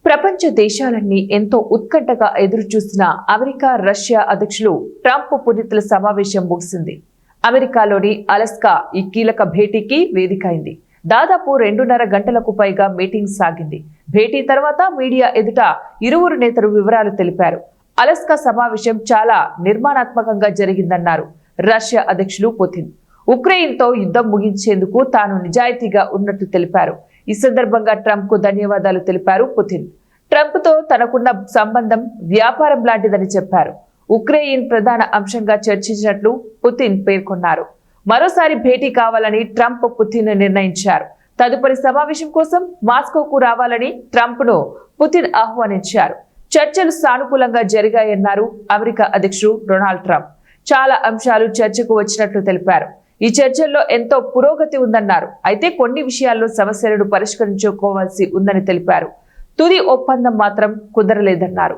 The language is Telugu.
ప్రపంచ దేశాలన్నీ ఎంతో ఉత్కంఠగా ఎదురుచూసిన అమెరికా రష్యా అధ్యక్షులు ట్రంప్ పుతిన్ల సమావేశం ముగిసింది. అమెరికాలోని అలస్కా ఈ కీలక భేటీకి వేదిక అయింది. దాదాపు 2.5 గంటలకు పైగా మీటింగ్ సాగింది. భేటీ తర్వాత మీడియా ఎదుట ఇరువురు నేతలు వివరాలు తెలిపారు. అలస్కా సమావేశం చాలా నిర్మాణాత్మకంగా జరిగిందన్నారు రష్యా అధ్యక్షులు పుతిన్. ఉక్రెయిన్తో యుద్ధం ముగించేందుకు తాను నిజాయితీగా ఉన్నట్టు తెలిపారు. ఈ సందర్భంగా ట్రంప్ కు ధన్యవాదాలు తెలిపారు పుతిన్. ట్రంప్ తో తనకున్న సంబంధం వ్యాపారం లాంటిదని చెప్పారు. ఉక్రెయిన్ ప్రధాన అంశంగా చర్చించినట్లు పుతిన్ పేర్కొన్నారు. మరోసారి భేటీ కావాలని ట్రంప్ పుతిన్ నిర్ణయించారు. తదుపరి సమావేశం కోసం మాస్కోకు రావాలని ట్రంప్ ను పుతిన్ ఆహ్వానించారు. చర్చలు సానుకూలంగా జరిగాయన్నారు అమెరికా అధ్యక్షుడు డొనాల్డ్ ట్రంప్. చాలా అంశాలు చర్చకు వచ్చినట్లు తెలిపారు. ఈ చర్చల్లో ఎంతో పురోగతి ఉందన్నారు. అయితే కొన్ని విషయాల్లో సమస్యలను పరిష్కరించుకోవాల్సి ఉందని తెలిపారు. తుది ఒప్పందం మాత్రం కుదరలేదన్నారు.